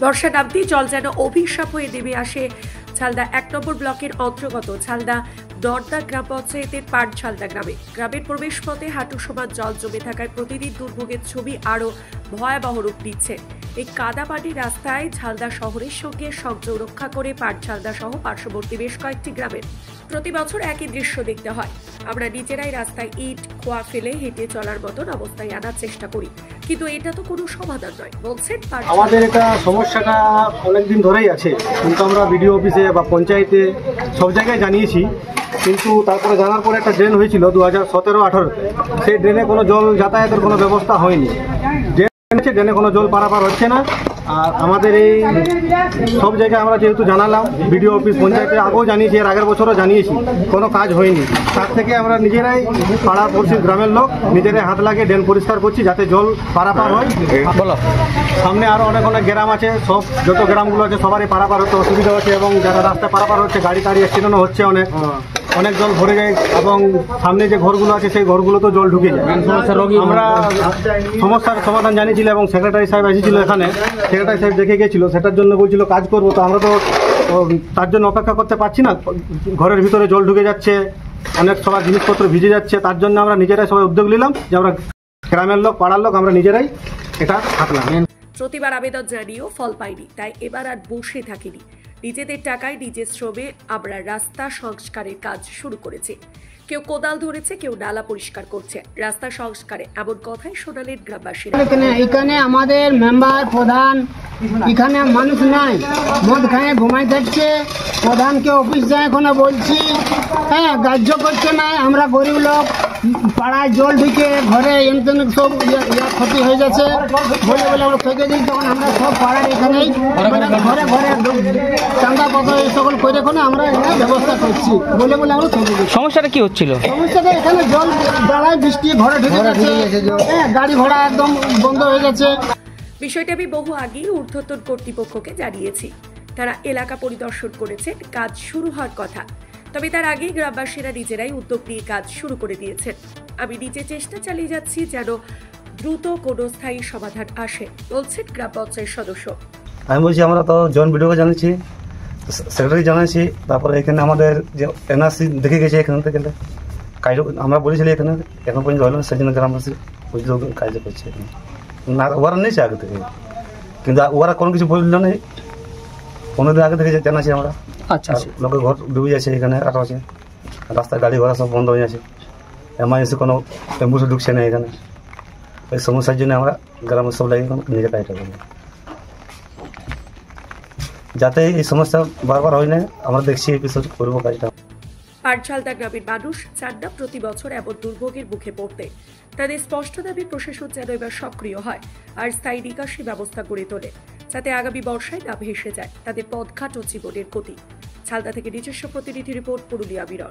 বর্ষা নামতেই জল যেন অভিশাপ হয়ে নেমে আসে ছালদা ১ নম্বর ব্লকের অন্তর্গত ছালদা দর্দা গ্রাম পঞ্চায়েতের পাটঝালদা গ্রামে। গ্রামের প্রবেশ পথে হাঁটু সমান জল জমে থাকায় প্রতিদিন দুর্ভোগের ছবি আরো ভয়াবহ রূপ নিচ্ছে। এই কাদাপানি রাস্তায় ঝালদা শহরের সঙ্গে সংযোগ রক্ষা করে পাটঝালদা সহ পার্শ্ববর্তী বেশ কয়েকটি গ্রামের প্রতি বছর একই দৃশ্য দেখতে হয়। আমরা নিজেরাই রাস্তায় ইট খোয়া ফেলে হেঁটে চলার মতন অবস্থায় আনার চেষ্টা করি, কিন্তু এটা তো কোনো সমাধান নয় বলছেন। আমাদের এটা সমস্যাটা অনেকদিন ধরেই আছে, কিন্তু আমরা বিডিও অফিসে বা পঞ্চায়েতে সব জায়গায় জানিয়েছি, কিন্তু তারপরে জানার পরে একটা ড্রেন হয়েছিল 2017-18-তে। সেই ড্রেনে কোনো জল যাতায়াতের কোনো ব্যবস্থা হয়নি। ড্রেনে কোনো জল পারাপার হচ্ছে না। আর আমাদের এই সব জায়গায় আমরা যেহেতু জানালাম, বিডিও অফিস পঞ্চায়েতে আগেও জানিয়েছি, এর আগের বছরও জানিয়েছি, কোনো কাজ হয়নি। তার থেকে আমরা নিজেরাই পাড়া পড়শি গ্রামের লোক নিজেরাই হাত লাগিয়ে ড্রেন পরিষ্কার করছি যাতে জল পারাপার হয়। বলো, সামনে আরও অনেক গ্রাম আছে, সব যত গ্রামগুলো আছে সবারই পারাপার হতে অসুবিধা হচ্ছে, এবং যারা রাস্তায় পারাপার হচ্ছে গাড়ি অ্যাক্সিডেন্টও হচ্ছে, অনেক জল ভরে যায়, এবং সামনে যে ঘরগুলো আছে সেই ঘরগুলো তো জল ঢুকে যায়। আমরা সমস্যার সমাধান জানিয়েছিলাম এবং সেক্রেটারি সাহেব এসেছিল এখানে। সেক্রেটারি সাহেব দেখে গেছিল, সেটার জন্য বলছিল কাজ করবো। তো আমরা তো তার জন্য অপেক্ষা করতে পারছি না, ঘরের ভিতরে জল ঢুকে যাচ্ছে, অনেক সবার জিনিসপত্র ভিজে যাচ্ছে। তার জন্য আমরা নিজেরাই সবাই উদ্যোগ নিলাম যে আমরা গ্রামের লোক, পাড়ার লোক, আমরা নিজেরাই এটা থাকলাম। প্রতিবার আবেদন জানিয়েও ফল পাইনি, তাই এবার আর বসে থাকিনি। নিজেদের টাকায় নিজের শ্রমে আমরা রাস্তা সংস্কারের কাজ শুরু করেছি। কেউ কোদাল ধরেছে, কেউ নালা পরিষ্কার করছে। রাস্তা সংস্কারে এমন কথাই শোনালেন গ্রামবাসীরা। এখানে আমাদের মেম্বার প্রধান এখানে মানুষ নাই, মদ খায় ঘুমাই থাকছে। প্রধানকে অফিস যায় এখানে বলছি, হ্যাঁ গ্রাহ্য করছে না। আমরা গরিব লোক, পাড়ায় জল ঢুকে ঘরে সব ক্ষতি হয়ে যাচ্ছে বলে আমরা থেকে দিই। তখন আমরা সব পাড়ায় এখানেই ঘরে ঘরে চাঁদা পত্র এই সকল করে আমরা এখানে ব্যবস্থা করছি বলে আমরা থেকে দিই। সমস্যাটা কি হচ্ছিল? সমস্যাটা এখানে জল দাঁড়ায়, বৃষ্টি ঘরে ঢুকে যাচ্ছে, গাড়ি ঘোড়া একদম বন্ধ হয়ে যাচ্ছে। বিষয়টা আমি বহু আগেই ঊর্ধ্বতন কর্তৃপক্ষকে জানিয়েছি। তারা এলাকা পরিদর্শন করেছেন, কাজ শুরু হওয়ার কথা। তবে তার আগেই গ্রামবাসীরা নিজেরাই উদ্যোগ নিয়ে কাজ শুরু করে দিয়েছেন। আমি নিজে চেষ্টা চালিয়ে যাচ্ছি যেন দ্রুত কোনো স্থায়ী সমাধান আসে বলছেন গ্রাম পঞ্চায়েত সদস্য। আমি বলছি আমরা তো জন ভিডিওকে জানিয়েছি, সেক্রেটারি জানাইছি, তারপরে এখানে আমাদের যে এনআরসি দেখে গেছে এখান থেকে কাজ আমরা বলেছিলি এখানে এখন পর্যন্ত হলো, সেই জন্য গ্রামবাসী কাজ করছে না। ওরা নিয়েছে আগে থেকে, কিন্তু ওরা কোনো কিছু বললো নেই। 15 দিন আগে থেকে জানাচ্ছি আমরা। আচ্ছা, লোকের ঘর ডুবে যাচ্ছে, এখানে আটক আছে, রাস্তায় গাড়ি ঘোড়া সব বন্ধ হয়ে যাচ্ছে, এমার্জেন্সি কোনো অ্যাম্বুলেন্স ঢুকছে না এখানে। এই সমস্যার জন্য আমরা গ্রামের সব লাগে নিজে কাজটা করি, যাতে এই সমস্যা বারবার হয় না। আমরা দেখছি এই বিষয় করবো কাজটা। পাটঝালদা গ্রামের মানুষ চান না প্রতি বছর এমন দুর্ভোগের মুখে পড়তে। তাদের স্পষ্ট দাবি প্রশাসন যেন এবার সক্রিয় হয় আর স্থায়ী নিকাশি ব্যবস্থা গড়ে তোলে, যাতে আগামী বর্ষায় না ভেসে যায় তাদের পথঘাট ও জীবনের ক্ষতি। ছালদা থেকে নিজস্ব প্রতিনিধি রিপোর্ট, পুরুলিয়া বিরল।